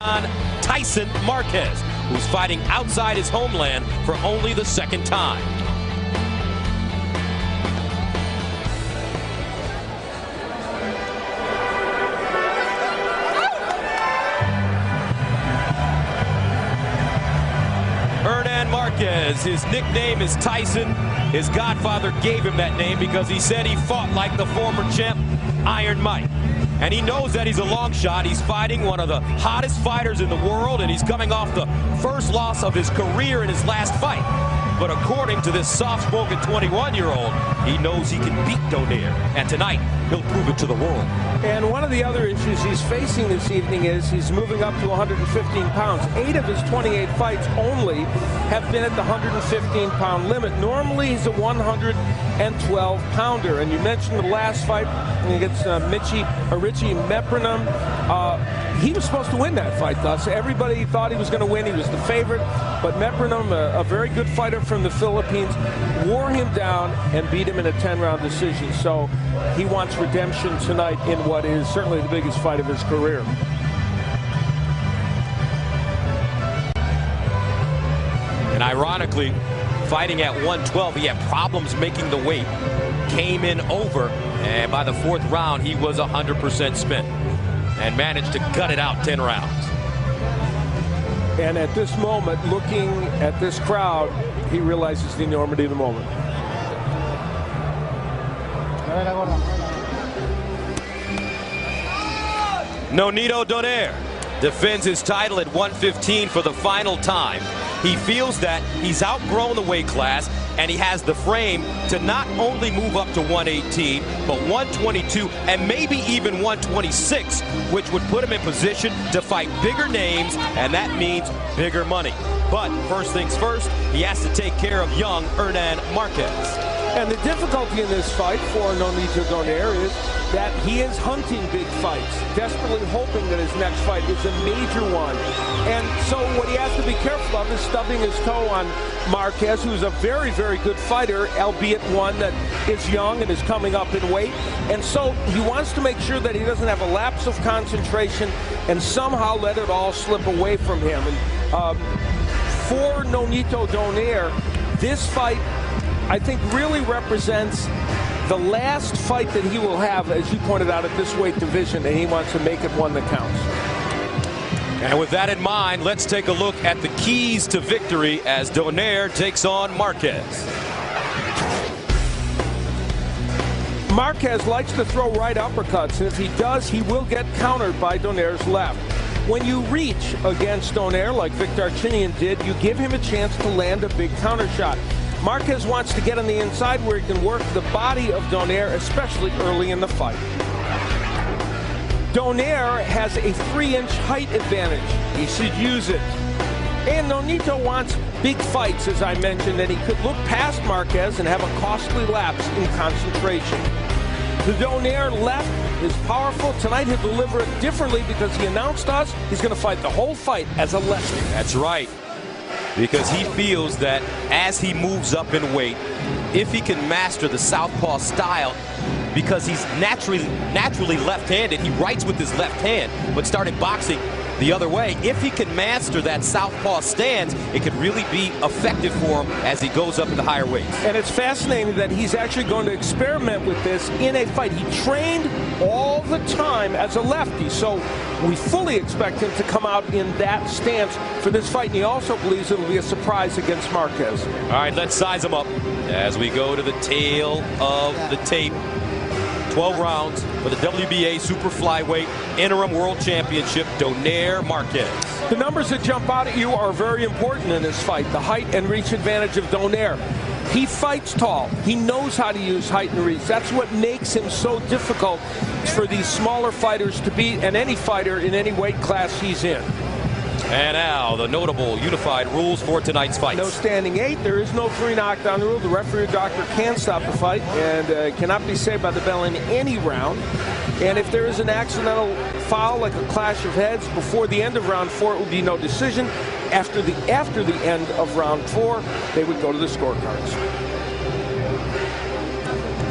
Tyson Marquez, who's fighting outside his homeland for only the second time. Hernan Marquez, his nickname is Tyson. His godfather gave him that name because he said he fought like the former champ Iron Mike. And he knows that he's a long shot. He's fighting one of the hottest fighters in the world, and he's coming off the first loss of his career in his last fight. But according to this soft-spoken 21-year-old, he knows he can beat Donaire. And tonight, he'll prove it to the world. And one of the other issues he's facing this evening is he's moving up to 115 pounds. 8 of his 28 fights only have been at the 115-pound limit. Normally, he's a 112-pounder. And you mentioned the last fight against Richie Meprenum. He was supposed to win that fight, thus. Everybody thought he was going to win. He was the favorite. But Meprenum, a very good fighter from the Philippines, wore him down and beat him in a 10-round decision. So he wants redemption tonight in what is certainly the biggest fight of his career. And ironically, fighting at 112, he had problems making the weight. Came in over, and by the 4th round, he was 100% spent and managed to gut it out 10 rounds. And at this moment, looking at this crowd, he realizes the enormity of the moment. Nonito Donaire defends his title at 115 for the final time. He feels that he's outgrown the weight class, and he has the frame to not only move up to 118, but 122 and maybe even 126, which would put him in position to fight bigger names, and that means bigger money. But first things first, he has to take care of young Hernan Marquez. And the difficulty in this fight for Nonito Donaire is that he is hunting big fights, desperately hoping that his next fight is a major one. And so what he has to be careful of is stubbing his toe on Marquez, who's a very, very good fighter, albeit one that is young and is coming up in weight. And so he wants to make sure that he doesn't have a lapse of concentration and somehow let it all slip away from him. And for Nonito Donaire, this fight, I think, really represents the last fight that he will have, as you pointed out, at this weight division, and he wants to make it one that counts. And with that in mind, let's take a look at the keys to victory as Donaire takes on Marquez. Marquez likes to throw right uppercuts, and if he does, he will get countered by Donaire's left. When you reach against Donaire, like Victor Chinian did, you give him a chance to land a big counter shot. Marquez wants to get on the inside where he can work the body of Donaire, especially early in the fight. Donaire has a 3-inch height advantage. He should use it. And Nonito wants big fights, as I mentioned, and he could look past Marquez and have a costly lapse in concentration. The Donaire left is powerful. Tonight he'll deliver it differently because he announced to us he's going to fight the whole fight as a lefty. That's right. Because he feels that as he moves up in weight, if he can master the southpaw style, because he's naturally left-handed, he writes with his left hand, but started boxing the other way. If he can master that southpaw stance, it could really be effective for him as he goes up in the higher weights. And it's fascinating that he's actually going to experiment with this in a fight. He trained all the time as a lefty, so we fully expect him to come out in that stance for this fight, and he also believes it'll be a surprise against Marquez. All right, let's size him up as we go to the tail of the tape. 12 rounds for the WBA Super Flyweight Interim World Championship, Donaire Marquez. The numbers that jump out at you are very important in this fight. The height and reach advantage of Donaire. He fights tall. He knows how to use height and reach. That's what makes him so difficult for these smaller fighters to beat, and any fighter in any weight class he's in. And now the notable unified rules for tonight's fight. No standing 8. There is no 3 knockdown rule. The referee or doctor can stop the fight and cannot be saved by the bell in any round. And if there is an accidental foul, like a clash of heads, before the end of round 4, it would be no decision. After the end of round 4, they would go to the scorecards.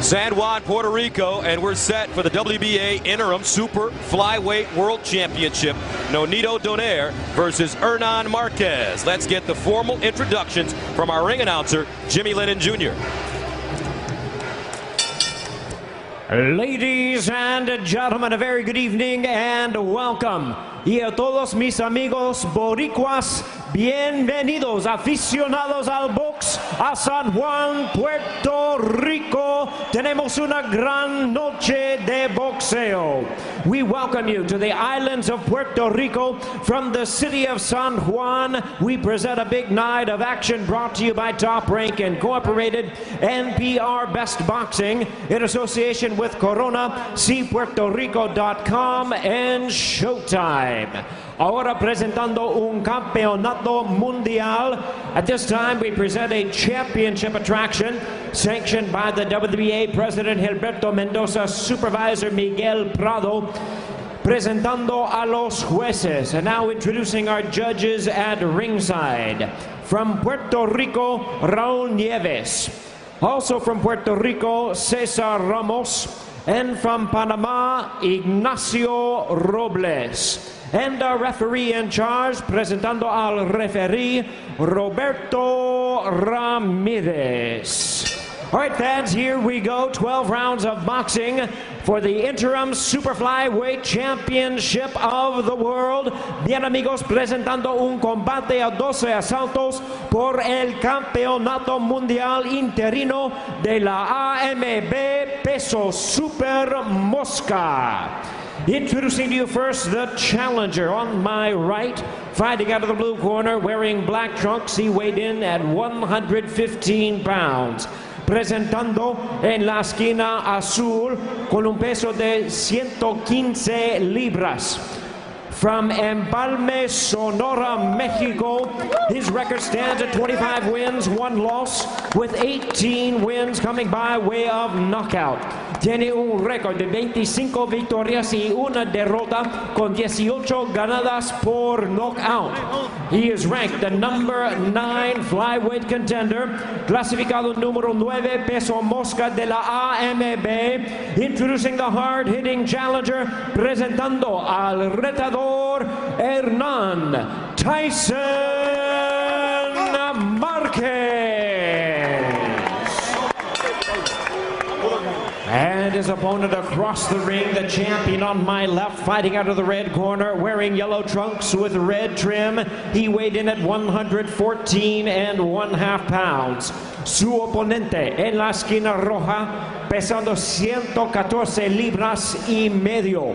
San Juan, Puerto Rico, and we're set for the WBA Interim Super Flyweight World Championship. Nonito Donaire versus Hernan Marquez. Let's get the formal introductions from our ring announcer, Jimmy Lennon Jr. Ladies and gentlemen, a very good evening and welcome. Y a todos mis amigos boricuas, bienvenidos aficionados al box a San Juan, Puerto Rico. Tenemos una gran noche de boxeo. We welcome you to the islands of Puerto Rico from the city of San Juan. We present a big night of action brought to you by Top Rank Incorporated, NPR Best Boxing, in association with Corona, CPuertoRico.com, and Showtime. Ahora presentando un campeonato mundial. At this time, we present a championship attraction sanctioned by the WBA President Gilberto Mendoza, Supervisor Miguel Prado, presentando a los jueces. And now introducing our judges at ringside. From Puerto Rico, Raul Nieves. Also from Puerto Rico, Cesar Ramos. And from Panama, Ignacio Robles. And our referee in charge, presentando al referee, Roberto Ramirez. All right, fans, here we go. 12 rounds of boxing for the Interim Super Flyweight Championship of the world. Bien, amigos, presentando un combate a 12 asaltos por el Campeonato Mundial Interino de la AMB Peso Super Mosca. Introducing to you first the challenger on my right, fighting out of the blue corner, wearing black trunks. He weighed in at 115 pounds. Presentando en la esquina azul con un peso de 115 libras. From Empalme, Sonora, Mexico, his record stands at 25 wins, 1 loss, with 18 wins coming by way of knockout. Tiene un récord de 25 victorias y una derrota con 18 ganadas por knockout. He is ranked the number 9 flyweight contender, clasificado número 9 peso mosca de la AMB. Introducing the hard-hitting challenger, presentando al retador Hernan Tyson Marquez. And his opponent across the ring, the champion on my left, fighting out of the red corner, wearing yellow trunks with red trim. He weighed in at 114 1/2 pounds. Su oponente en la esquina roja, pesando 114 libras y medio.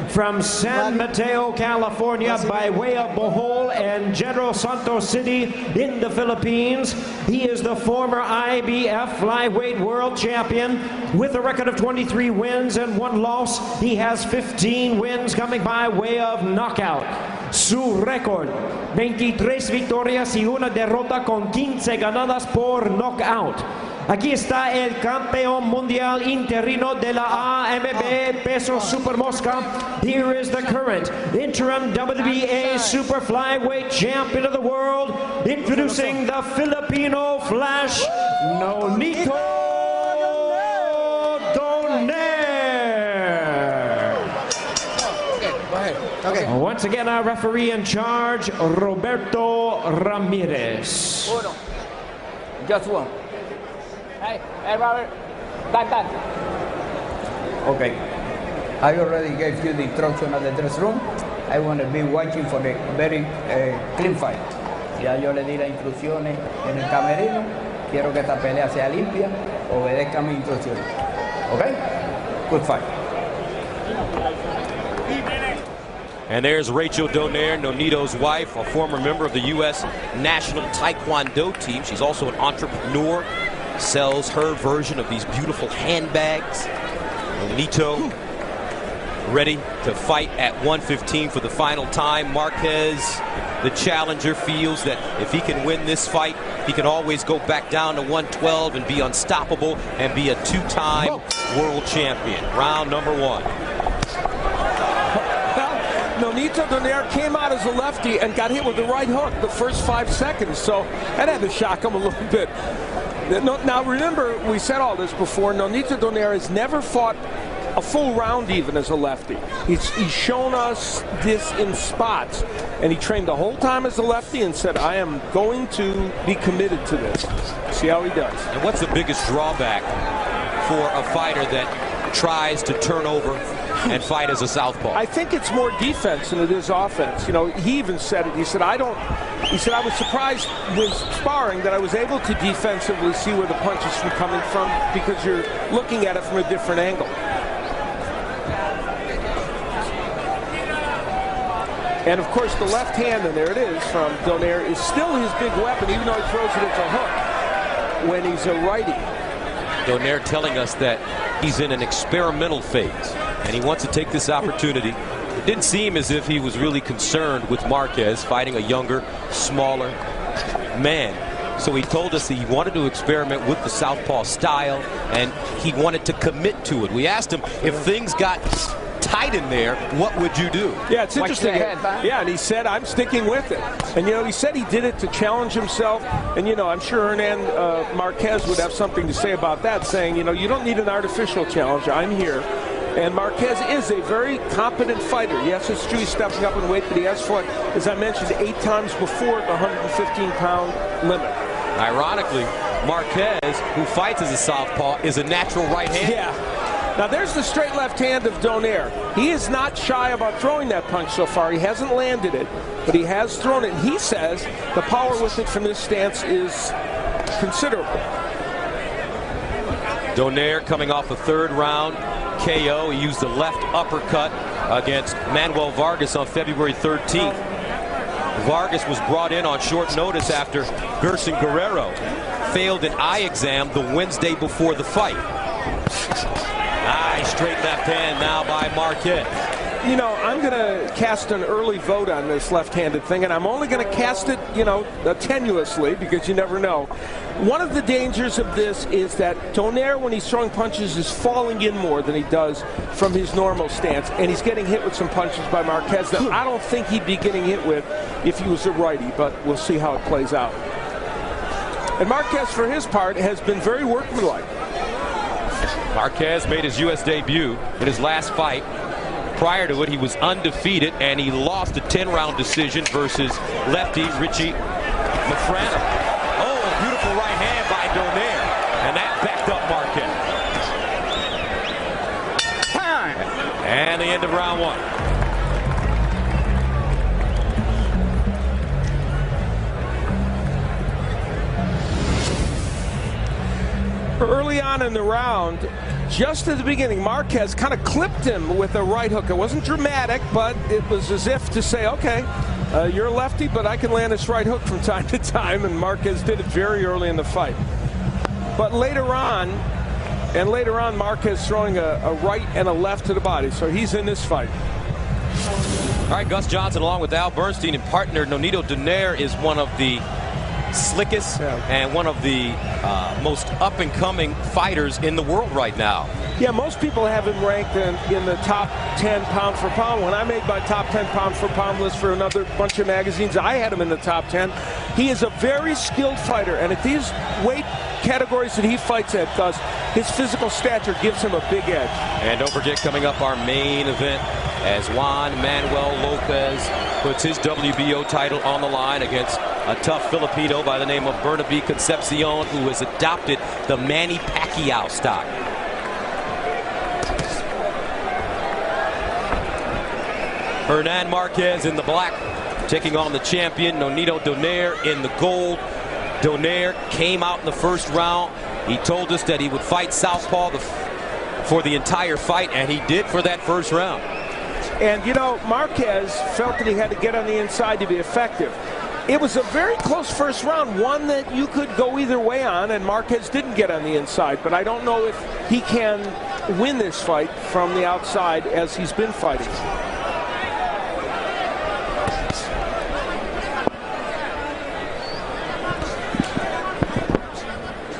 From San Mateo, California, by way of Bohol and General Santos City in the Philippines, he is the former IBF Flyweight World Champion with a record of 23 wins and 1 loss. He has 15 wins coming by way of knockout. Su récord, 23 victorias y una derrota con 15 ganadas por knockout. Aquí está el campeón mundial interino de la AMB Peso Super Mosca. Here is the current interim WBA Super Flyweight Champion of the world, introducing the Filipino Flash, Nonito Donaire. Okay. Once again, our referee in charge, Roberto Ramirez. Just one. Hey, Robert, back. Okay. I already gave you the instruction at the dressing room. I want to be watching for the very clean fight. Ya yo le di las instrucciones en el camerino. Quiero que esta pelea sea limpia. Obedezca mis instrucciones. Okay? Good fight. And there's Rachel Donaire, Nonito's wife, a former member of the U.S. National Taekwondo team. She's also an entrepreneur, sells her version of these beautiful handbags. Nonito ready to fight at 115 for the final time. Marquez, the challenger, feels that if he can win this fight, he can always go back down to 112 and be unstoppable and be a 2-time world champion. Round number 1. Nonito Donaire came out as a lefty and got hit with the right hook the first 5 seconds, so that had to shock him a little bit. Now remember, we said all this before, Nonito Donaire has never fought a full round even as a lefty. He's shown us this in spots, and he trained the whole time as a lefty and said, I am going to be committed to this. See how he does. And what's the biggest drawback for a fighter that tries to turn over and fight as a southpaw? I think it's more defense than it is offense. You know, he even said it. He said, I was surprised when sparring that I was able to defensively see where the punches were coming from because you're looking at it from a different angle. And of course, the left hand, and there it is from Donaire, is still his big weapon, even though he throws it as a hook when he's a righty. Donaire telling us that he's in an experimental phase, and he wants to take this opportunity. It didn't seem as if he was really concerned with Marquez fighting a younger, smaller man. So he told us that he wanted to experiment with the southpaw style, and he wanted to commit to it. We asked him if things got tight in there, what would you do? Yeah, it's interesting. Yeah, and he said, I'm sticking with it. And, you know, he said he did it to challenge himself. And, you know, I'm sure Hernan Marquez would have something to say about that, saying, you know, you don't need an artificial challenge. I'm here. And Marquez is a very competent fighter. Yes, it's true he's stepping up in weight, but he has fought, as I mentioned, 8 times before the 115-pound limit. Ironically, Marquez, who fights as a southpaw, is a natural right-hander. Yeah. Now there's the straight left hand of Donaire. He is not shy about throwing that punch so far. He hasn't landed it, but he has thrown it. He says the power with it from this stance is considerable. Donaire coming off a 3rd round KO. He used the left uppercut against Manuel Vargas on February 13th. Vargas was brought in on short notice after Gerson Guerrero failed an eye exam the Wednesday before the fight. Nice straight left hand now by Marquez. You know, I'm going to cast an early vote on this left-handed thing, and I'm only going to cast it, you know, tenuously, because you never know. One of the dangers of this is that Donaire, when he's throwing punches, is falling in more than he does from his normal stance, and he's getting hit with some punches by Marquez that I don't think he'd be getting hit with if he was a righty, but we'll see how it plays out. And Marquez, for his part, has been very workmanlike. Marquez made his U.S. debut in his last fight. Prior to it, he was undefeated, and he lost a 10-round decision versus lefty Richie Mafrana. Oh, beautiful right hand by Donaire, and that backed up Marquez. Time. And the end of round 1. Early on in the round, just at the beginning, Marquez kind of clipped him with a right hook. It wasn't dramatic, but it was as if to say, okay, you're a lefty, but I can land this right hook from time to time, and Marquez did it very early in the fight. But later on, Marquez throwing a right and a left to the body, so he's in this fight. All right, Gus Johnson along with Al Bernstein and partner Nonito Donaire is one of the slickest and one of the most up-and-coming fighters in the world right now. Yeah, most people have him ranked in the top 10 pound for pound. When I made my top 10 pound for pound list for another bunch of magazines, I had him in the top 10. He is a very skilled fighter, and at these weight categories that he fights at, Gus, his physical stature gives him a big edge. And don't forget, coming up, our main event as Juan Manuel Lopez puts his WBO title on the line against a tough Filipino by the name of Bernabe Concepcion, who has adopted the Manny Pacquiao stock. Hernan Marquez in the black, taking on the champion Nonito Donaire in the gold. Donaire came out in the first round. He told us that he would fight southpaw for the entire fight, and he did for that first round. And, you know, Marquez felt that he had to get on the inside to be effective. It was a very close first round, one that you could go either way on, and Marquez didn't get on the inside. But I don't know if he can win this fight from the outside as he's been fighting.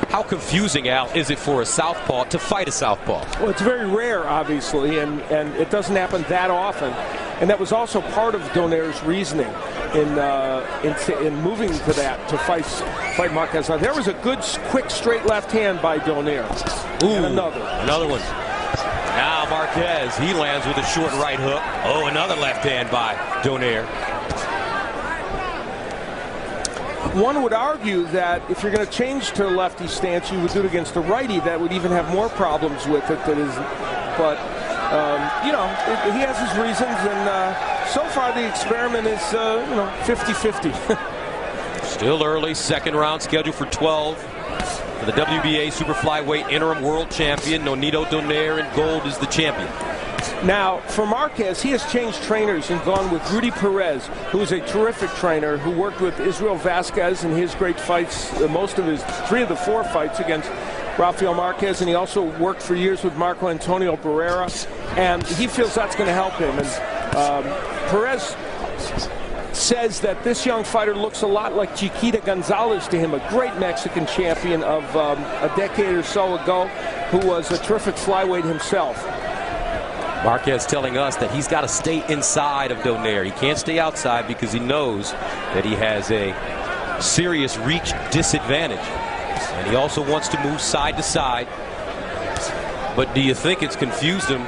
How confusing, Al, is it for a southpaw to fight a southpaw? Well, it's very rare, obviously, and it doesn't happen that often. And that was also part of Donaire's reasoning in moving to that, to fight Marquez. Now, there was a good, quick, straight left hand by Donaire. Ooh, and another one. Now Marquez, he lands with a short right hook. Oh, another left hand by Donaire. One would argue that if you're going to change to a lefty stance, you would do it against a righty that would even have more problems with it. But you know, he has his reasons, and so far the experiment is 50-50. Still early, second round scheduled for 12. For the WBA Super Flyweight interim world champion, Nonito Donaire in gold is the champion. Now, for Marquez, he has changed trainers and gone with Rudy Perez, who is a terrific trainer, who worked with Israel Vasquez in his great fights, most of his 3 of the 4 fights against Rafael Marquez, and he also worked for years with Marco Antonio Barrera, and he feels that's going to help him. And Perez says that this young fighter looks a lot like Chiquita Gonzalez to him, a great Mexican champion of a decade or so ago, who was a terrific flyweight himself. Marquez telling us that he's got to stay inside of Donaire. He can't stay outside because he knows that he has a serious reach disadvantage. And he also wants to move side to side. But do you think it's confused him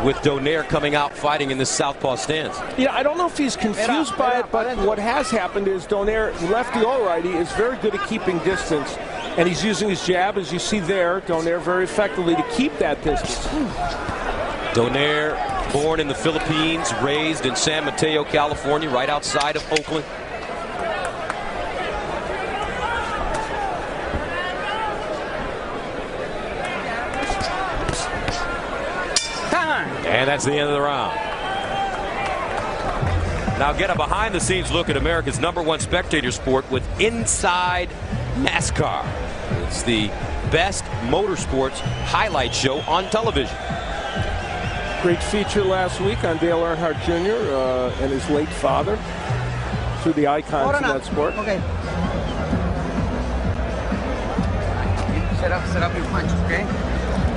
with Donaire coming out fighting in this southpaw stance? Yeah, I don't know if he's confused by it, but what has happened is Donaire, lefty or righty, is very good at keeping distance. And he's using his jab, as you see there, Donaire, very effectively to keep that distance. Donaire, born in the Philippines, raised in San Mateo, California, right outside of Oakland. And that's the end of the round. Now get a behind-the-scenes look at America's #1 spectator sport with Inside NASCAR. It's the best motorsports highlight show on television. Great feature last week on Dale Earnhardt Jr. And his late father, through the icons of that sport. Okay. Set up your punches, okay?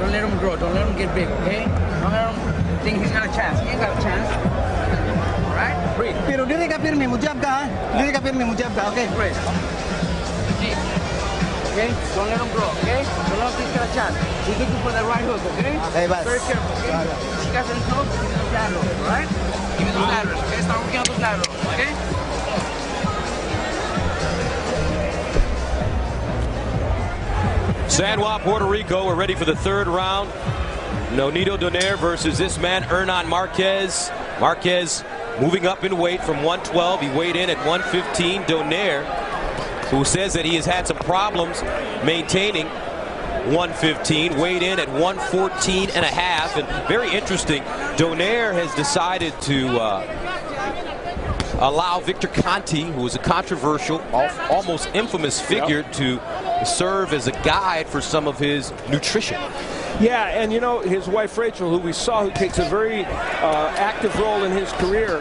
Don't let him grow. Don't let him get big, okay? Don't let him think he's got a chance. He ain't got a chance. All right? Breathe. Pero dili ka pirmi, mujab ka, ha? Dili ka pirmi, mujab ka, okay? Breathe. Deep. Okay? Don't let him grow, okay? Don't let him think he's got a chance. He's looking for the right hook, okay? Hey, very careful, okay? He got some hooks, give me those laterals, all right? Give me those laterals, okay? Start working on those laterals, okay? San Juan, Puerto Rico, we're ready for the third round. Nonito Donaire versus this man, Hernan Marquez. Marquez moving up in weight from 112. He weighed in at 115. Donaire, who says that he has had some problems maintaining 115, weighed in at 114 and a half. And very interesting, Donaire has decided to allow Victor Conti, who is a controversial, almost infamous figure, to serve as a guide for some of his nutrition. Yeah, and you know, his wife Rachel, who we saw, who takes a very active role in his career,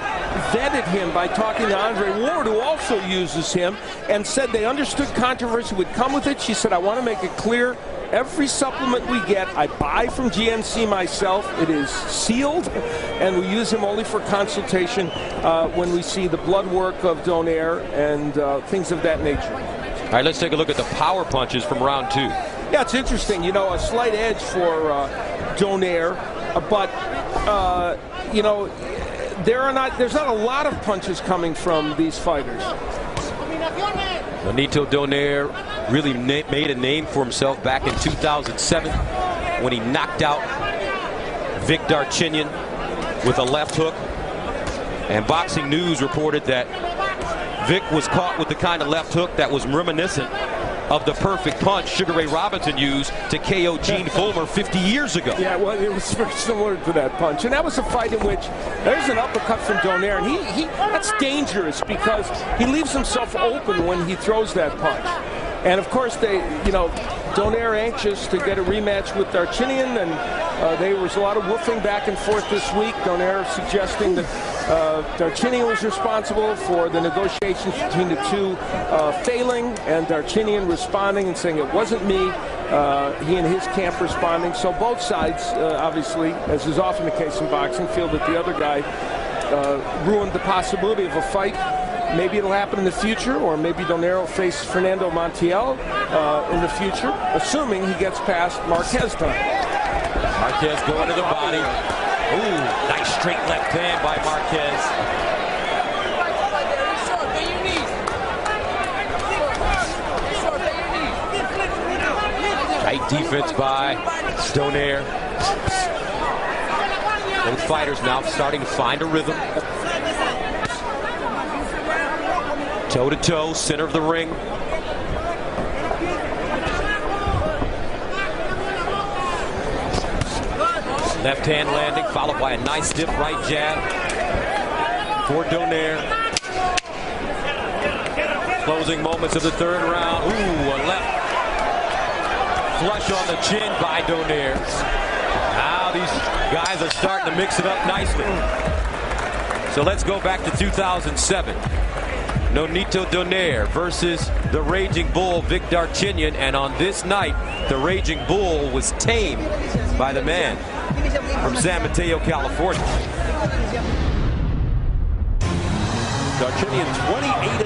vetted him by talking to Andre Ward, who also uses him, and said they understood controversy would come with it. She said, I want to make it clear, every supplement we get, I buy from GNC myself. It is sealed, and we use him only for consultation when we see the blood work of Donaire and things of that nature. All right, let's take a look at the power punches from round 2. Yeah, it's interesting. You know, a slight edge for Donaire, but you know, there's not a lot of punches coming from these fighters. Nonito Donaire really made a name for himself back in 2007 when he knocked out Vic Darchinyan with a left hook. And Boxing News reported that Vic was caught with the kind of left hook that was reminiscent of the perfect punch Sugar Ray Robinson used to KO Gene Fullmer 50 years ago. Yeah, well, it was very similar to that punch. And that was a fight in which there's an uppercut from Donaire, and that's dangerous because he leaves himself open when he throws that punch. And of course, Donaire anxious to get a rematch with Darchinyan, and there was a lot of woofing back and forth this week. Donaire suggesting that Darchinyan was responsible for the negotiations between the two failing, and Darchinyan responding and saying it wasn't me. He and his camp responding. So both sides, obviously, as is often the case in boxing, feel that the other guy ruined the possibility of a fight. Maybe it'll happen in the future, or maybe Donaire will face Fernando Montiel in the future, assuming he gets past Marquez time. Marquez going to the body. Ooh, nice straight left hand by Marquez. Tight defense by Donaire. Both fighters now starting to find a rhythm. Toe to toe, center of the ring. Left hand landing, followed by a nice stiff right jab for Donaire. Closing moments of the third round. Ooh, a left flush on the chin by Donaire. Now these guys are starting to mix it up nicely. So let's go back to 2007. Nonito Donaire versus the Raging Bull, Vic Darchinyan. And on this night, the Raging Bull was tamed by the man from San Mateo, California. Darchinyan,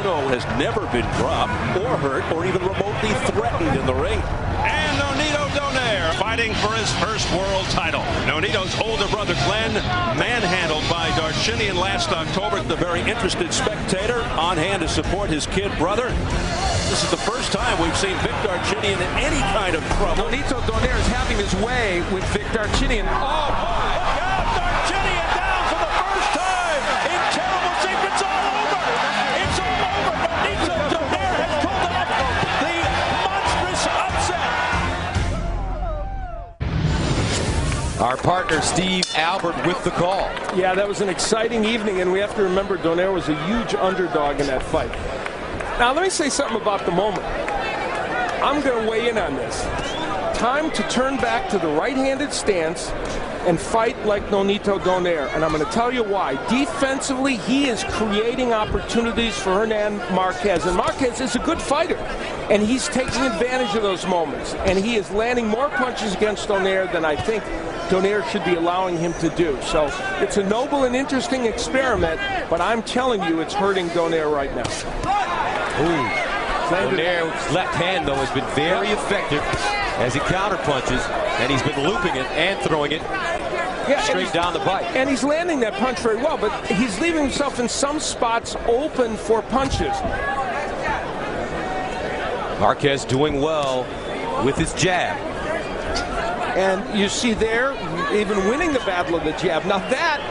28-0, has never been dropped or hurt or even remotely threatened in the ring. And Nonito Donaire fighting for his first world title. Nonito's older brother Glenn manhandled by Darchinyan last October. The very interested spectator on hand to support his kid brother. This is the first time we've seen Vic Darchinyan in any kind of trouble. Nonito Donaire is having his way with Vic Darchinyan. Oh my God, Darchinyan down for the first time in terrible shape. It's all over. It's all over. Nonito Donaire has pulled off the monstrous upset. Our partner Steve Albert with the call. Yeah, that was an exciting evening, and we have to remember Donaire was a huge underdog in that fight. Now, let me say something about the moment. I'm going to weigh in on this. Time to turn back to the right-handed stance and fight like Nonito Donaire. And I'm going to tell you why. Defensively, he is creating opportunities for Hernan Marquez. And Marquez is a good fighter. And he's taking advantage of those moments. And he is landing more punches against Donaire than I think Donaire should be allowing him to do. So it's a noble and interesting experiment, but I'm telling you it's hurting Donaire right now. Ooh. Donaire's left hand, though, has been very effective as he counterpunches, and he's been looping it and throwing it straight down the pipe. And he's landing that punch very well, but he's leaving himself in some spots open for punches. Marquez doing well with his jab. And you see there, even winning the battle of the jab. Now that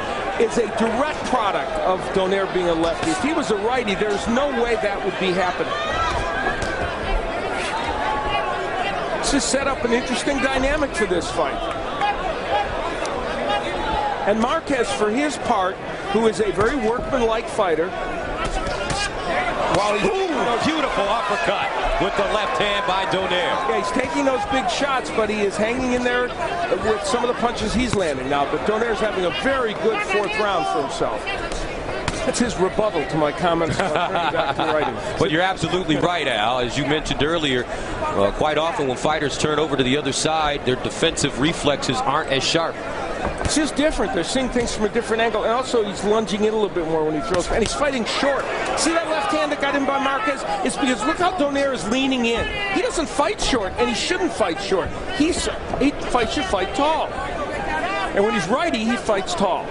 is a direct product of Donaire being a lefty. If he was a righty, there's no way that would be happening. This has set up an interesting dynamic for this fight. And Marquez, for his part, who is a very workmanlike fighter, while he's beautiful uppercut with the left hand by Donaire. Yeah, he's taking those big shots, but he is hanging in there with some of the punches he's landing now. But Donaire's having a very good fourth round for himself. That's his rebuttal to my comments about turning back to writing. But you're absolutely right, Al. As you mentioned earlier, quite often when fighters turn over to the other side, their defensive reflexes aren't as sharp. It's just different. They're seeing things from a different angle. And also, he's lunging in a little bit more when he throws. And he's fighting short. See that left hand that got him by Marquez? It's because look how Donaire is leaning in. He doesn't fight short, and he shouldn't fight short. He should fight tall. And when he's righty, he fights tall.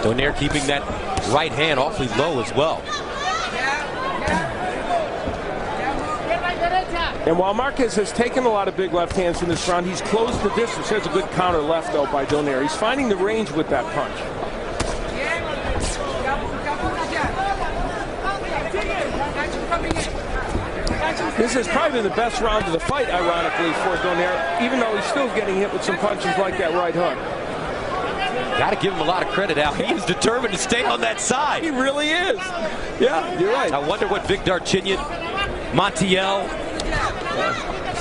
Donaire keeping that right hand awfully low as well. And while Marquez has taken a lot of big left hands in this round, he's closed the distance. There's a good counter left, though, by Donaire. He's finding the range with that punch. This has probably been the best round of the fight, ironically, for Donaire, even though he's still getting hit with some punches like that right hook. Got to give him a lot of credit, Al. He is determined to stay on that side. He really is. Yeah, you're right. I wonder what Vic Darchinyan, Montiel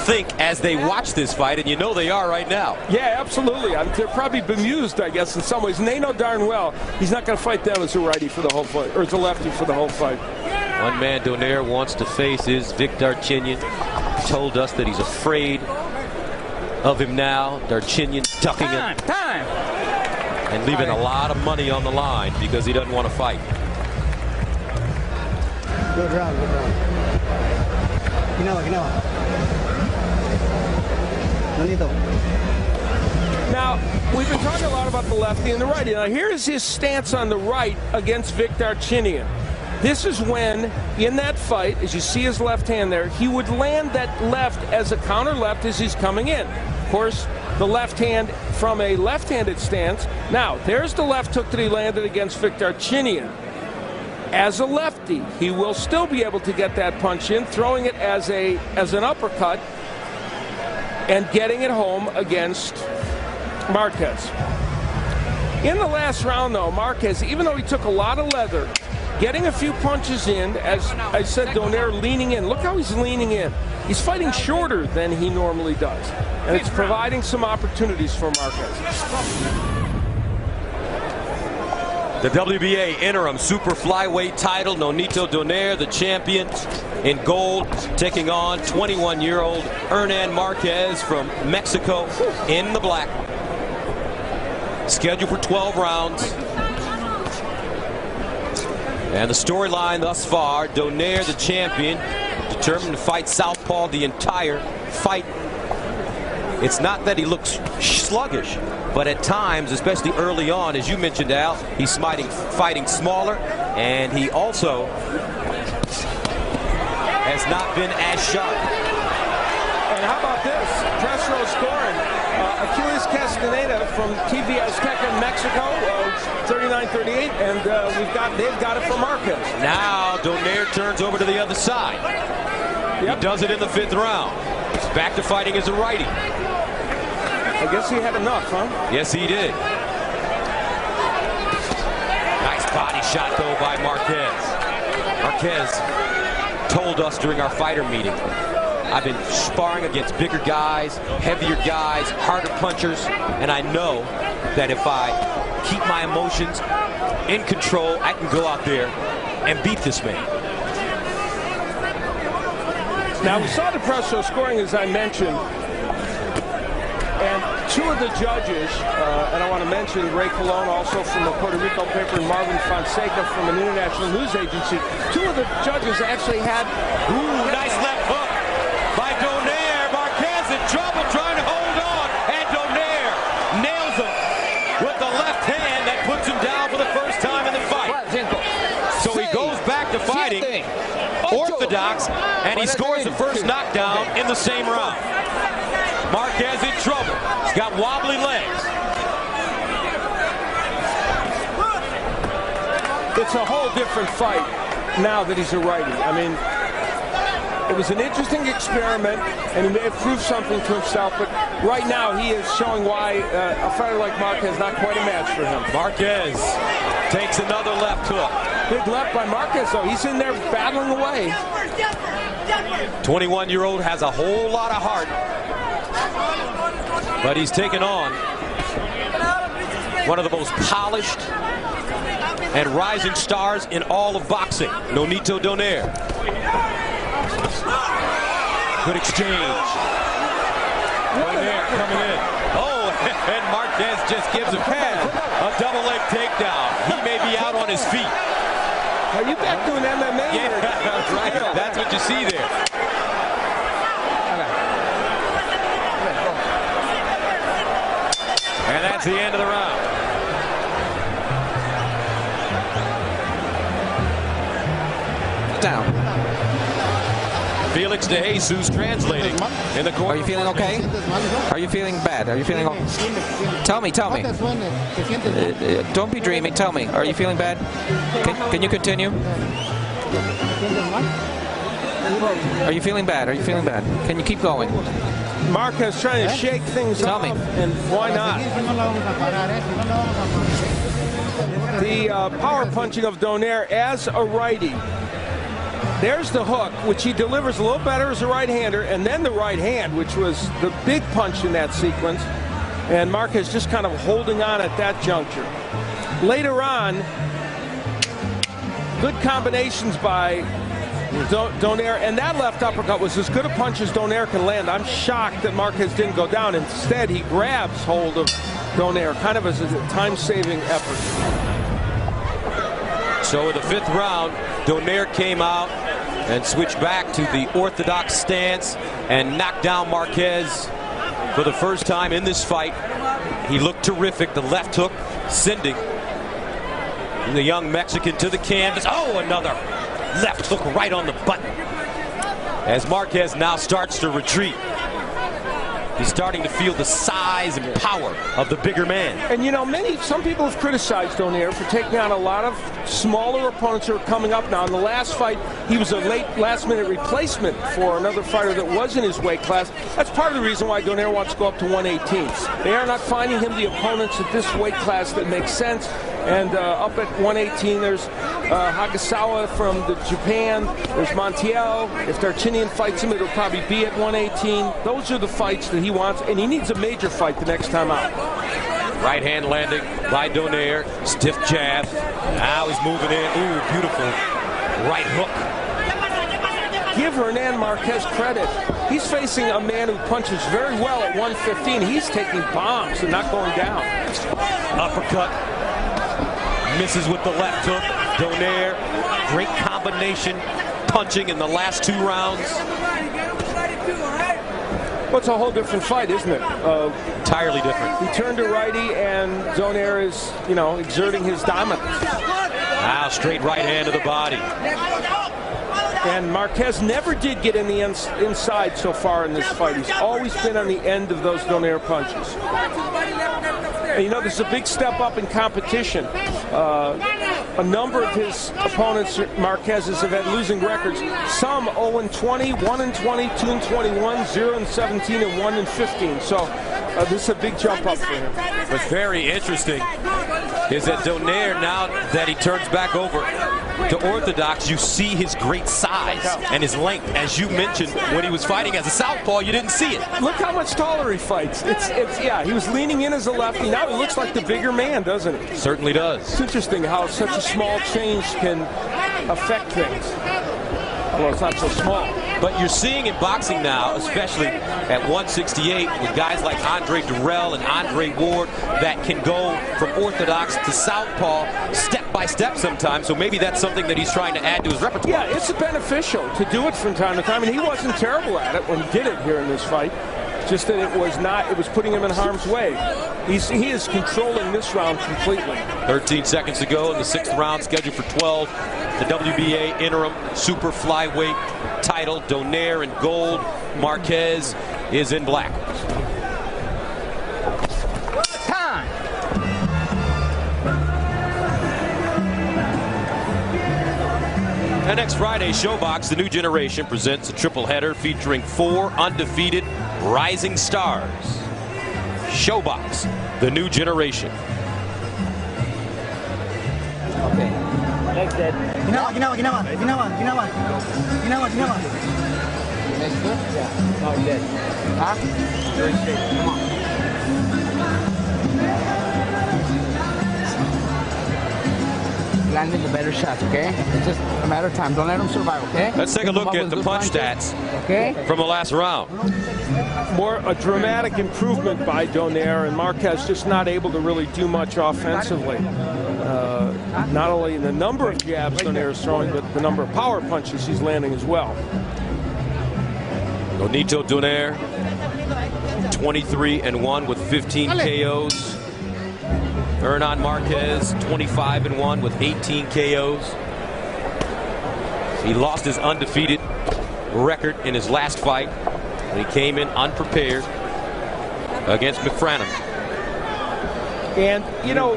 think as they watch this fight, and you know they are right now. Yeah, absolutely. They're probably bemused, I guess, in some ways. And they know darn well he's not going to fight them as a righty for the whole fight, or as a lefty for the whole fight. One man Donaire wants to face is Vic Darchinyan. He told us that he's afraid of him now. Darchinyan ducking him. and leaving a lot of money on the line because he doesn't want to fight. Good round, good round. Ginawa. Nonito. Now, we've been talking a lot about the lefty and the righty. Now, here's his stance on the right against Vic Darchinyan. This is when, in that fight, as you see his left hand there, he would land that left as a counter left as he's coming in. Of course, the left hand from a left-handed stance. Now, there's the left hook that he landed against Vic Darchinyan. As a lefty, he will still be able to get that punch in, throwing it as an uppercut and getting it home against Marquez. In the last round, though, Marquez, even though he took a lot of leather, getting a few punches in, as I said, Donaire leaning in. Look how he's leaning in. He's fighting shorter than he normally does, and it's providing some opportunities for Marquez. The WBA interim super flyweight title, Nonito Donaire, the champion in gold, taking on 21-year-old Hernan Marquez from Mexico in the black. Scheduled for 12 rounds. And the storyline thus far, Donaire, the champion, determined to fight southpaw the entire fight. It's not that he looks sluggish, but at times, especially early on, as you mentioned, Al, he's fighting smaller, and he also has not been as sharp. And how about this? Press row scoring. Achilles Castaneda from TV Azteca in Mexico, 39-38, and they've got it for Marquez. Now Donaire turns over to the other side. Yep. He does it in the 5th round. He's back to fighting as a righty. I guess he had enough, huh? Yes, he did. Nice body shot, though, by Marquez. Marquez told us during our fighter meeting, I've been sparring against bigger guys, heavier guys, harder punchers, and I know that if I keep my emotions in control, I can go out there and beat this man. Now, we saw the press row scoring, as I mentioned, and two of the judges, and I want to mention Ray Colon, also from the Puerto Rico paper, and Marvin Fonseca from an international news agency. Two of the judges actually had... Ooh, nice left hook by Donaire. Marquez in trouble trying to hold on, and Donaire nails him with the left hand that puts him down for the first time in the fight. So he goes back to fighting orthodox, and he scores the first knockdown in the same round. Marquez in trouble. He's got wobbly legs. It's a whole different fight now that he's a righty. I mean, it was an interesting experiment, and he may have proved something to himself, but right now he is showing why a fighter like Marquez is not quite a match for him. Marquez takes another left hook. Big left by Marquez, though. He's in there battling away. 21-year-old has a whole lot of heart, but he's taken on one of the most polished and rising stars in all of boxing, Nonito Donaire. Good exchange. Donaire coming in. Oh, and Marquez just gives him a double leg takedown. He may be out on his feet. Are you back doing MMA? Yeah, that's right. That's what you see there. And that's the end of the round. Down. Felix De Jesus translating in the corner. Are you feeling okay? Are you feeling bad? Are you feeling okay? Tell me. Don't be dreaming. Tell me. Are you feeling bad? Can you continue? Are you feeling bad? Are you feeling bad? Can you keep going? Marquez trying to shake things Tell off, me. and why not? The power punching of Donaire as a righty. There's the hook, which he delivers a little better as a right-hander, and then the right hand, which was the big punch in that sequence. And Marquez just kind of holding on at that juncture. Later on, good combinations by Donaire, and that left uppercut was as good a punch as Donaire can land. I'm shocked that Marquez didn't go down. Instead, he grabs hold of Donaire, kind of as a time-saving effort. So in the 5th round, Donaire came out and switched back to the orthodox stance and knocked down Marquez for the first time in this fight. He looked terrific. The left hook sending the young Mexican to the canvas. Oh, another left hook right on the button. As Marquez now starts to retreat. He's starting to feel the size and power of the bigger man. And you know, some people have criticized Donaire for taking on a lot of smaller opponents who are coming up now. In the last fight, he was a last-minute replacement for another fighter that was in his weight class. That's part of the reason why Donaire wants to go up to 118. They are not finding him the opponents at this weight class that make sense. And up at 118, there's Hagasawa from Japan. There's Montiel. If Darchinian fights him, it'll probably be at 118. Those are the fights that he wants, and he needs a major fight the next time out. Right hand landing by Donaire. Stiff jab. Now he's moving in. Ooh, beautiful right hook. Give Hernan Marquez credit. He's facing a man who punches very well at 115. He's taking bombs and not going down. Uppercut. Misses with the left hook. Donaire, great combination punching in the last 2 rounds. Well, it's a whole different fight, isn't it? Entirely different. He turned to righty, and Donaire is, you know, exerting his dominance. Now straight right hand to the body. And Marquez never did get in the inside so far in this fight. He's always been on the end of those Donaire punches. And you know, there's a big step up in competition. A number of his opponents, Marquez's, have had losing records. Some 0-20, 1-20, 2-21, 0-17, and 1-15. So this is a big jump up for him. What's very interesting is that Donaire, now that he turns back over to orthodox, you see his great size and his length. As you mentioned, when he was fighting as a southpaw, you didn't see it. Look how much taller he fights. Yeah, he was leaning in as a lefty. Now he looks like the bigger man, doesn't he? Certainly does. It's interesting how such a small change can affect things. Well, it's not so small. But you're seeing in boxing now, especially at 168, with guys like Andre Durrell and Andre Ward that can go from orthodox to southpaw step by step sometimes. So maybe that's something that he's trying to add to his repertoire. Yeah, it's beneficial to do it from time to time. And he wasn't terrible at it when he did it here in this fight. Just that it was putting him in harm's way. He is controlling this round completely. 13 seconds to go in the 6th round, scheduled for 12. The WBA interim super flyweight title. Donaire in gold. Marquez is in black. Time. And next Friday, Showbox, the new generation, presents a triple header featuring 4 undefeated rising stars. Showbox, the new generation. Okay. Next dead. You know what? Next good? Yeah. Now dead. Huh? Very straight. Come on. Landing the better shots, okay? It's just a matter of time. Don't let them survive, okay? Let's take a look at the punch stats from the last round. A dramatic improvement by Donaire, and Marquez just not able to really do much offensively. Not only in the number of jabs Donaire is throwing, but the number of power punches he's landing as well. Nonito Donaire, 23-1 with 15 KOs. Hernan Marquez, 25-1 with 18 KOs. He lost his undefeated record in his last fight when he came in unprepared against McFarlane. And, you know,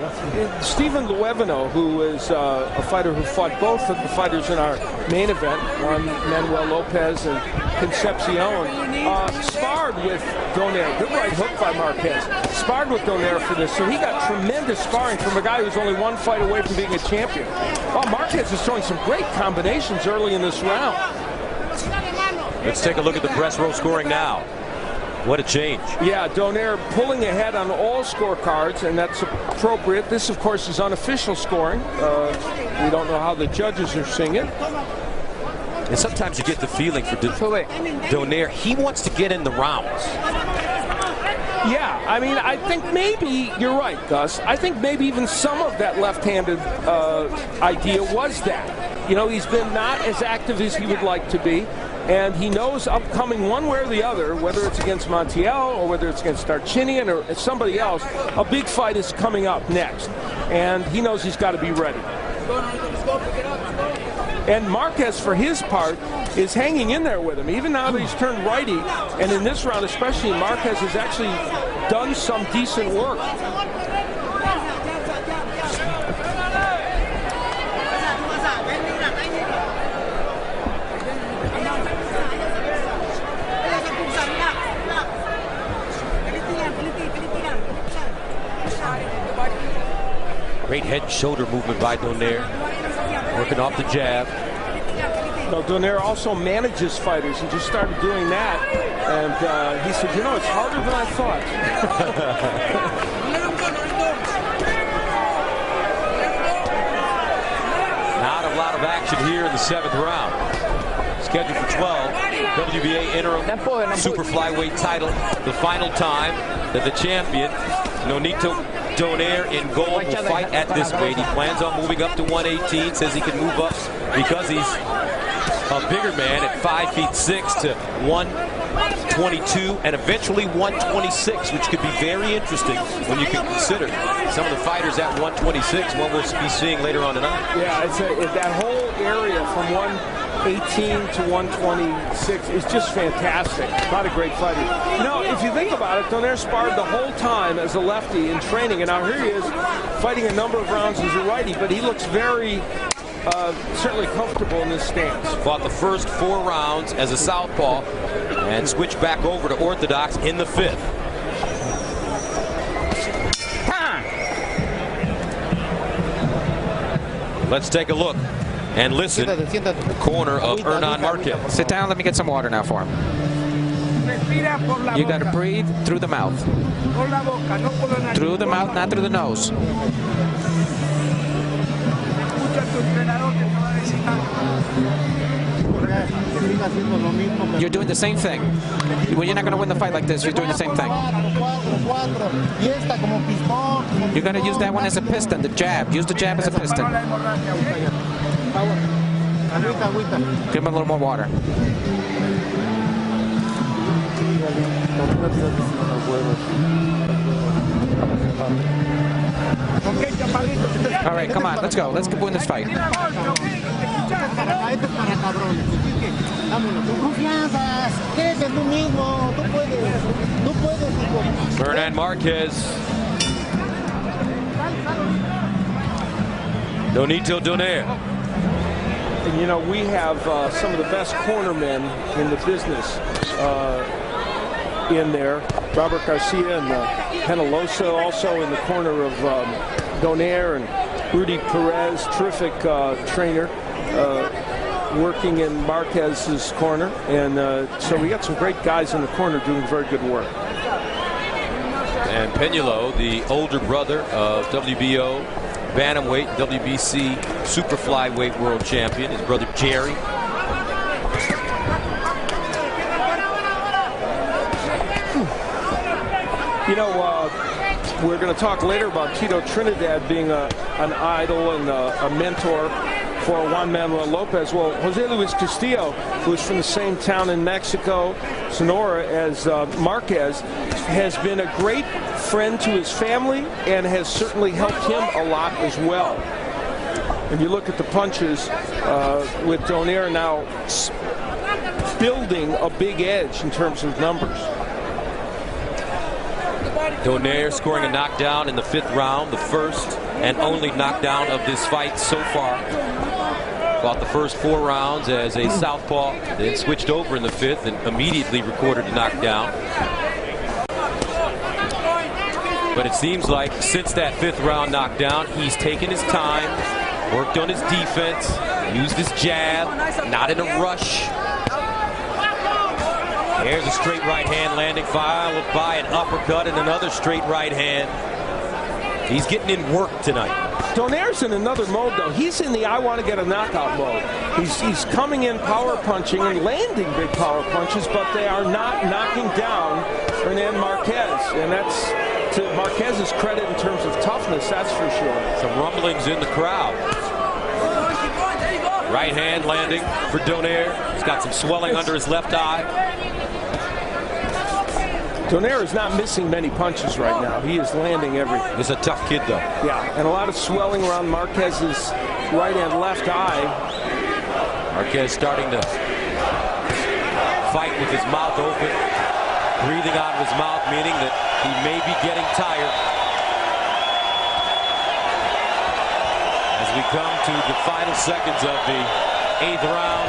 Stephen Luevano, who is a fighter who fought both of the fighters in our main event, one Manuel Lopez and Concepcion, sparred with Donaire. Good right hook by Marquez. Sparred with Donaire for this, so he got tremendous sparring from a guy who's only 1 fight away from being a champion. Oh, Marquez is showing some great combinations early in this round. Let's take a look at the press row scoring now. What a change. Yeah, Donaire pulling ahead on all scorecards, and that's appropriate. This, of course, is unofficial scoring. We don't know how the judges are seeing it. And sometimes you get the feeling for Donaire, he wants to get in the rounds. Yeah, I mean, I think maybe, you're right, Gus. I think maybe even some of that left-handed idea was that. You know, he's been not as active as he would like to be, and he knows upcoming one way or the other, whether it's against Montiel or whether it's against Darchinian or somebody else, a big fight is coming up next, and he knows he's got to be ready. And Marquez, for his part, is hanging in there with him. Even now that he's turned righty, and in this round especially, Marquez has actually done some decent work. Great head and shoulder movement by Donaire, working off the jab. No, Donaire also manages fighters. He just started doing that, and he said, you know, it's harder than I thought. Not a lot of action here in the 7th round. Scheduled for 12, WBA interim super flyweight title. The final time that the champion, Nonito Donaire, in gold, will fight at this weight. He plans on moving up to 118, says he can move up because he's a bigger man at 5'6" to 122 and eventually 126, which could be very interesting when you can consider some of the fighters at 126, one we'll be seeing later on tonight. Yeah, it's that whole area from 118 to 126 is just fantastic. A lot of great fighting. You know, if you think about it, Donaire sparred the whole time as a lefty in training, and now here he is fighting a number of rounds as a righty, but he looks very certainly comfortable in this stance. Fought the first 4 rounds as a southpaw and switched back over to orthodox in the 5th. Let's take a look and listen. The corner of Hernan Marquez. Sit down, let me get some water now for him. You got to breathe through the mouth. Through the mouth, not through the nose. You're doing the same thing. When you're not going to win the fight like this, you're doing the same thing. You're going to use that one as a piston, the jab. Use the jab as a piston. Give him a little more water. All right, come on, let's go. Let's win this fight. Hernan Marquez. Nonito Donaire. And you know, we have some of the best cornermen in the business in there. Robert Garcia and Penalosa also in the corner of Donaire, and Rudy Perez, terrific trainer, working in Marquez's corner. And so we got some great guys in the corner doing very good work. And Peñalo, the older brother of WBO bantamweight, WBC super flyweight world champion, his brother Jerry. You know, we're going to talk later about Tito Trinidad being an idol and a mentor for Juan Manuel Lopez. Well, Jose Luis Castillo, who is from the same town in Mexico, Sonora, as Marquez, has been a great friend to his family and has certainly helped him a lot as well. If you look at the punches, with Donaire now building a big edge in terms of numbers. Donaire scoring a knockdown in the 5th round, the first and only knockdown of this fight so far. Fought the first 4 rounds as a southpaw, then switched over in the 5th and immediately recorded a knockdown. But it seems like since that 5th round knockdown, he's taken his time, worked on his defense, used his jab, not in a rush. There's a straight right hand landing, followed by an uppercut and another straight right hand. He's getting in work tonight. Donaire's in another mode, though. He's in the I want to get a knockout mode. He's coming in power punching and landing big power punches, but they are not knocking down Hernan Marquez, and that's to Marquez's credit in terms of toughness, that's for sure. Some rumblings in the crowd. Right hand landing for Donaire. He's got some swelling under his left eye. Donaire is not missing many punches right now. He is landing everything. He's a tough kid, though. Yeah, and a lot of swelling around Marquez's right and left eye. Marquez starting to fight with his mouth open, breathing out of his mouth, meaning that he may be getting tired. As we come to the final seconds of the 8th round,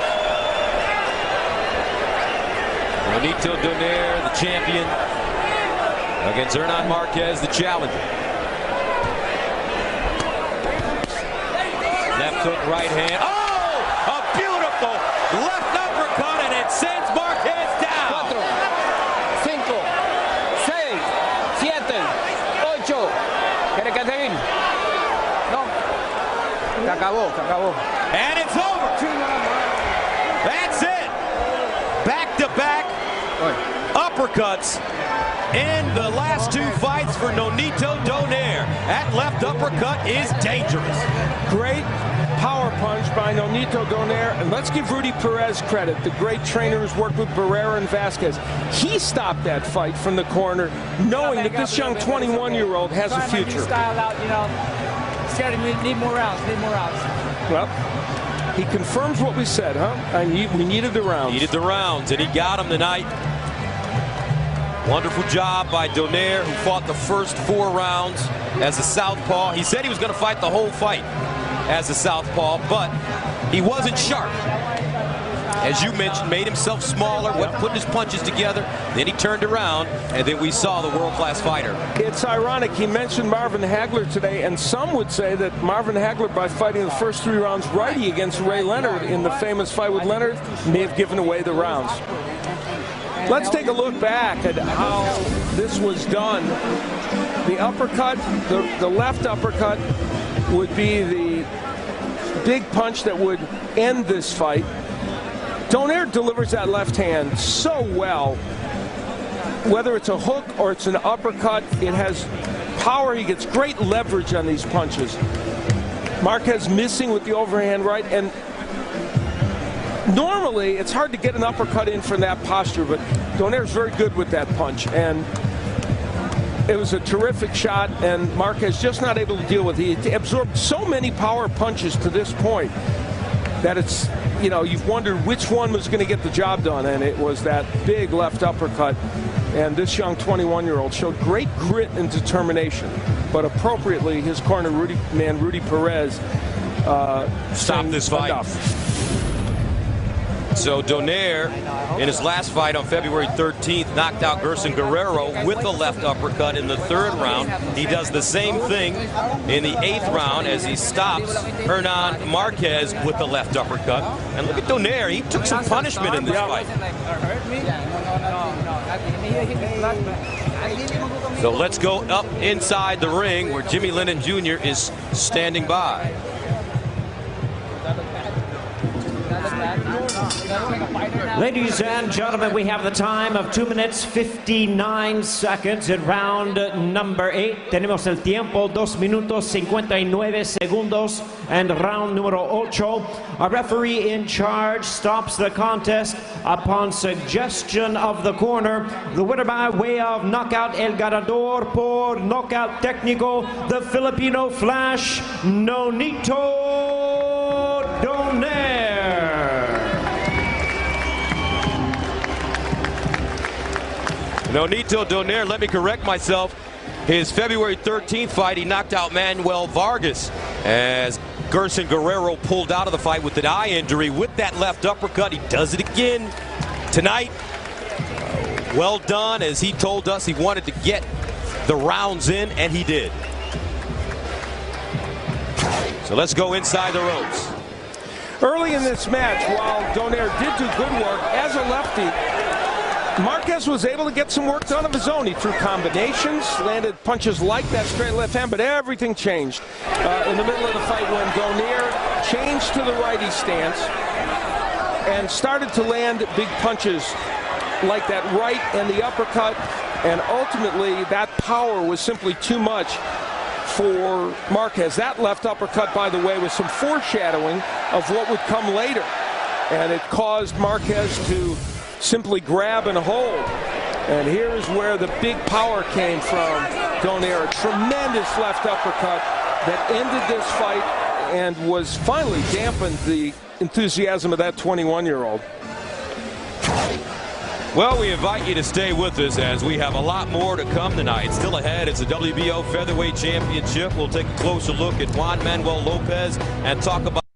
Nonito Donaire, the champion, against Hernan Marquez, the challenger. Left hook, right hand. Oh, a beautiful left uppercut, and it sends Marquez down. 4, 5, 6, 7, 8. ¿Quiere que termine? No. Se acabó, se acabó. And it's over. That's it. Back-to-back uppercuts in the last 2 fights for Nonito Donaire. That left uppercut is dangerous. Great power punch by Nonito Donaire. And let's give Rudy Perez credit, the great trainer who's worked with Barrera and Vasquez. He stopped that fight from the corner, knowing that this young 21-year-old has a future. Style out, you know. Scared need more rounds, Well, he confirms what we said, huh? We needed the rounds. Needed the rounds, and he got them tonight. Wonderful job by Donaire, who fought the first 4 rounds as a southpaw. He said he was going to fight the whole fight as a southpaw, but he wasn't sharp. As you mentioned, made himself smaller, putting his punches together. Then he turned around, and then we saw the world-class fighter. It's ironic. He mentioned Marvin Hagler today, and some would say that Marvin Hagler, by fighting the first 3 rounds righty against Ray Leonard in the famous fight with Leonard, may have given away the rounds. Let's take a look back at how this was done. The uppercut, the left uppercut, would be the big punch that would end this fight. Donaire delivers that left hand so well. Whether it's a hook or it's an uppercut, it has power. He gets great leverage on these punches. Marquez missing with the overhand right, and normally it's hard to get an uppercut in from that posture, but Donaire's very good with that punch, and it was a terrific shot, and Marquez just not able to deal with it. He absorbed so many power punches to this point that it's, you know, you've wondered which one was going to get the job done, and it was that big left uppercut. And this young 21-year-old showed great grit and determination, but appropriately his corner Rudy Perez stopped this fight. Enough. So Donaire, in his last fight on February 13th, knocked out Gerson Guerrero with a left uppercut in the 3rd round. He does the same thing in the 8th round as he stops Hernan Marquez with the left uppercut. And look at Donaire. He took some punishment in this fight. So let's go up inside the ring where Jimmy Lennon Jr. is standing by. Ladies and gentlemen, we have the time of 2 minutes 59 seconds in round number 8. Tenemos el tiempo 2 minutos 59 segundos and round número 8. Our referee in charge stops the contest upon suggestion of the corner. The winner by way of knockout, el ganador por knockout técnico, the Filipino Flash, Nonito Donaire. Nonito Donaire, let me correct myself. His February 13th fight, he knocked out Manuel Vargas as Gerson Guerrero pulled out of the fight with an eye injury with that left uppercut. He does it again tonight. Well done, as he told us he wanted to get the rounds in, and he did. So let's go inside the ropes. Early in this match, while Donaire did do good work as a lefty, Marquez was able to get some work done of his own. He threw combinations, landed punches like that straight left hand, but everything changed in the middle of the fight when Donaire changed to the righty stance and started to land big punches like that right and the uppercut. And ultimately, that power was simply too much for Marquez. That left uppercut, by the way, was some foreshadowing of what would come later. And it caused Marquez to simply grab and hold. And here's where the big power came from Donaire. A tremendous left uppercut that ended this fight and was finally dampened the enthusiasm of that 21-year-old. Well, we invite you to stay with us as we have a lot more to come tonight. Still ahead, it's the WBO Featherweight Championship. We'll take a closer look at Juan Manuel Lopez and talk about